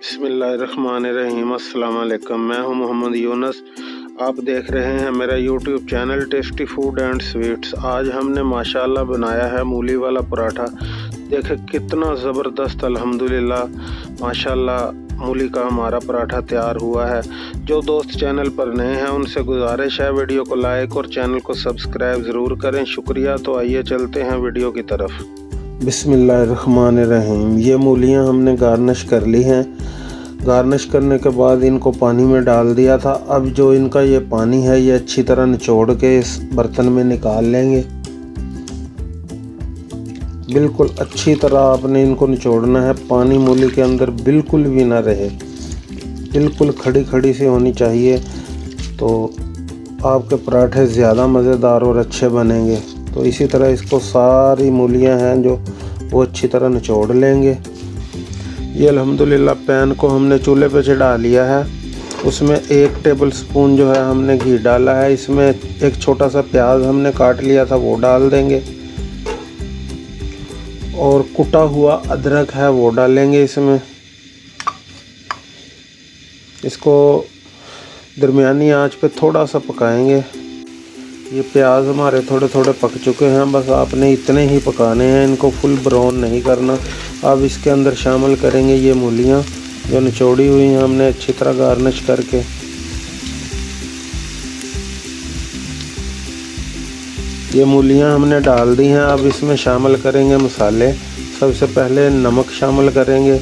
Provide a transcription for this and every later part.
बिस्मिल्लाहिर्रहमानिर्रहीम। अस्सलाम वालेकुम। मैं हूं मोहम्मद यूनुस। आप देख रहे हैं मेरा YouTube channel tasty food and sweets. आज हमने माशाल्लाह बनाया है मूली वाला पराठा। देखें कितना ज़बरदस्त, अल्हम्दुलिल्लाह माशाल्लाह मूली का हमारा पराठा तैयार हुआ है। जो दोस्त चैनल पर नए हैं उनसे गुजारिश है वीडियो को लाइक और चैनल को सब्सक्राइब ज़रूर करें। शुक्रिया। तो आइए चलते हैं वीडियो की तरफ। बिस्मिल्लाहिर्रहमानिर्रहीम। ये मूलियाँ हमने गार्निश कर ली हैं। गार्निश करने के बाद इनको पानी में डाल दिया था। अब जो इनका ये पानी है ये अच्छी तरह निचोड़ के इस बर्तन में निकाल लेंगे। बिल्कुल अच्छी तरह आपने इनको निचोड़ना है। पानी मूली के अंदर बिल्कुल भी ना रहे, बिल्कुल खड़ी खड़ी सी होनी चाहिए, तो आपके पराठे ज़्यादा मज़ेदार और अच्छे बनेंगे। तो इसी तरह इसको सारी मूलियां हैं जो वो अच्छी तरह निचोड़ लेंगे। ये अल्हम्दुलिल्लाह पैन को हमने चूल्हे पे चढ़ा लिया है। उसमें 1 टेबल स्पून जो है हमने घी डाला है। इसमें एक छोटा सा प्याज हमने काट लिया था वो डाल देंगे, और कुटा हुआ अदरक है वो डालेंगे इसमें। इसको दरमियानी आंच पे थोड़ा सा पकाएंगे। ये प्याज हमारे थोड़े थोड़े पक चुके हैं, बस आपने इतने ही पकाने हैं, इनको फुल ब्राउन नहीं करना। अब इसके अंदर शामिल करेंगे ये मूलियाँ जो निचोड़ी हुई हैं हमने अच्छी तरह गार्निश करके। ये मूलियाँ हमने डाल दी हैं। अब इसमें शामिल करेंगे मसाले। सबसे पहले नमक शामिल करेंगे,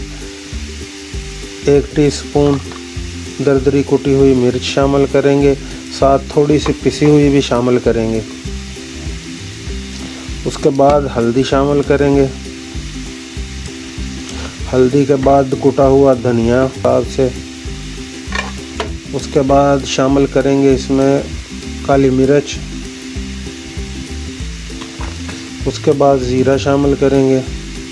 1 टीस्पून दरदरी कुटी हुई मिर्च शामिल करेंगे, साथ थोड़ी सी पिसी हुई भी शामिल करेंगे। उसके बाद हल्दी शामिल करेंगे। हल्दी के बाद कुटा हुआ धनिया साथ से। उसके बाद शामिल करेंगे इसमें काली मिर्च। उसके बाद ज़ीरा शामिल करेंगे।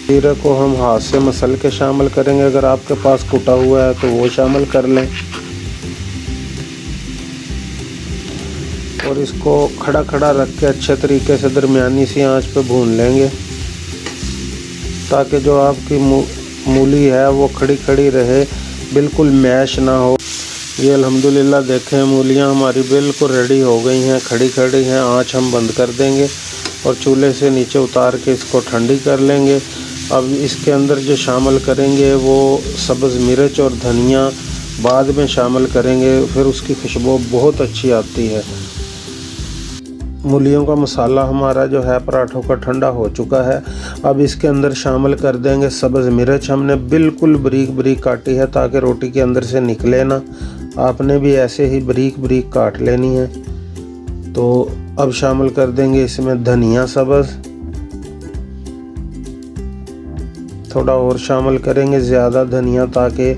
ज़ीरे को हम हाथ से मसल के शामिल करेंगे। अगर आपके पास कुटा हुआ है तो वो शामिल कर लें, और इसको खड़ा खड़ा रख के अच्छे तरीके से दरमियानी सी आंच पे भून लेंगे, ताकि जो आपकी मूली है वो खड़ी खड़ी रहे, बिल्कुल मैश ना हो। ये अल्हम्दुलिल्लाह देखें मूलियाँ हमारी बिल्कुल रेडी हो गई हैं, खड़ी खड़ी हैं। आंच हम बंद कर देंगे और चूल्हे से नीचे उतार के इसको ठंडी कर लेंगे। अब इसके अंदर जो शामिल करेंगे वो सब्ज़ मिर्च और धनिया बाद में शामिल करेंगे, फिर उसकी खुशबू बहुत अच्छी आती है। मूलियों का मसाला हमारा जो है पराठों का ठंडा हो चुका है। अब इसके अंदर शामिल कर देंगे सब्ज़ मिर्च। हमने बिल्कुल बारीक बारीक काटी है ताकि रोटी के अंदर से निकले ना। आपने भी ऐसे ही बारीक बारीक काट लेनी है। तो अब शामिल कर देंगे इसमें धनिया सब्ज़, थोड़ा और शामिल करेंगे ज़्यादा धनिया, ताकि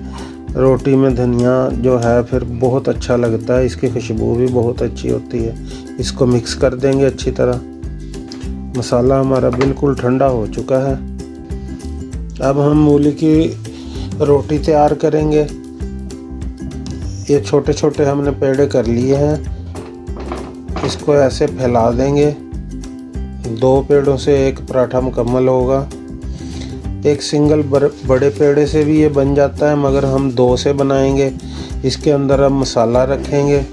रोटी में धनिया जो है फिर बहुत अच्छा लगता है, इसकी खुशबू भी बहुत अच्छी होती है। इसको मिक्स कर देंगे अच्छी तरह। मसाला हमारा बिल्कुल ठंडा हो चुका है। अब हम मूली की रोटी तैयार करेंगे। ये छोटे छोटे हमने पेड़े कर लिए हैं। इसको ऐसे फैला देंगे। 2 पेड़ों से 1 पराठा मुकम्मल होगा। एक सिंगल बड़े पेड़े से भी ये बन जाता है, मगर हम 2 से बनाएंगे। इसके अंदर अब मसाला रखेंगे।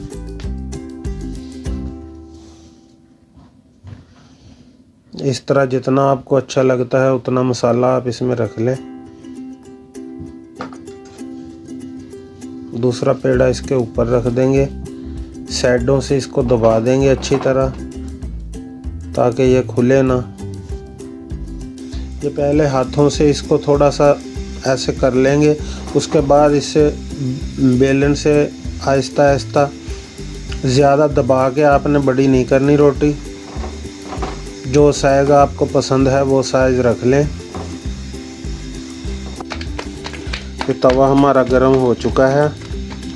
इस तरह जितना आपको अच्छा लगता है उतना मसाला आप इसमें रख लें। दूसरा पेड़ा इसके ऊपर रख देंगे। साइडों से इसको दबा देंगे अच्छी तरह ताकि ये खुले ना। ये पहले हाथों से इसको थोड़ा सा ऐसे कर लेंगे। उसके बाद इससे बेलन से आहिस्ता आहिस्ता, ज़्यादा दबा के आपने बड़ी नहीं करनी रोटी। जो साइज़ आपको पसंद है वो साइज़ रख लें। ये तवा हमारा गर्म हो चुका है।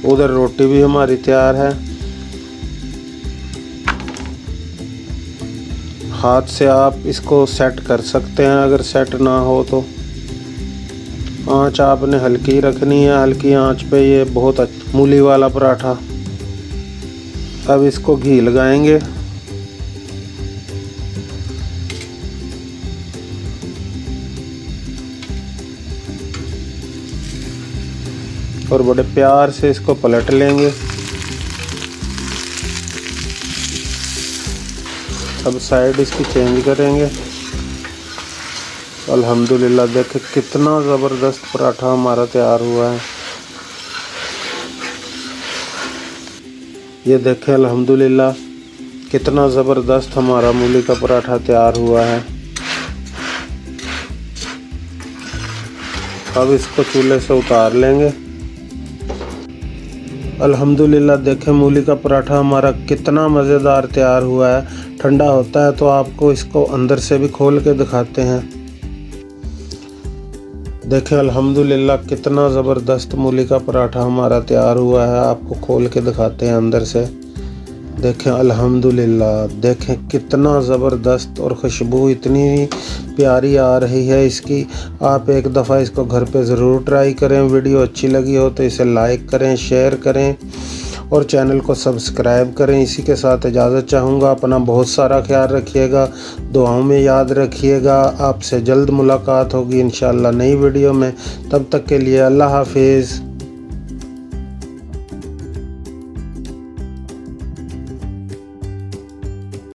उधर रोटी भी हमारी तैयार है। हाथ से आप इसको सेट कर सकते हैं, अगर सेट ना हो तो। आंच आपने हल्की रखनी है, हल्की आंच पे ये बहुत मूली वाला पराठा। अब इसको घी लगाएंगे। और बड़े प्यार से इसको पलट लेंगे। अब साइड इसकी चेंज करेंगे। अल्हम्दुलिल्लाह देखें कितना ज़बरदस्त पराठा हमारा तैयार हुआ है। ये देखें अल्हम्दुलिल्लाह कितना ज़बरदस्त हमारा मूली का पराठा तैयार हुआ है। अब इसको चूल्हे से उतार लेंगे। अल्हम्दुलिल्लाह देखें मूली का पराठा हमारा कितना मज़ेदार तैयार हुआ है। ठंडा होता है तो आपको इसको अंदर से भी खोल के दिखाते हैं। देखें अल्हम्दुलिल्लाह कितना ज़बरदस्त मूली का पराठा हमारा तैयार हुआ है। आपको खोल के दिखाते हैं अंदर से। देखें अल्हम्दुलिल्लाह देखें कितना ज़बरदस्त और खुशबू इतनी प्यारी आ रही है इसकी। आप एक दफ़ा इसको घर पे ज़रूर ट्राई करें। वीडियो अच्छी लगी हो तो इसे लाइक करें, शेयर करें और चैनल को सब्सक्राइब करें। इसी के साथ इजाज़त चाहूँगा। अपना बहुत सारा ख्याल रखिएगा, दुआओं में याद रखिएगा। आपसे जल्द मुलाकात होगी इंशाअल्लाह नई वीडियो में। तब तक के लिए अल्लाह हाफिज़।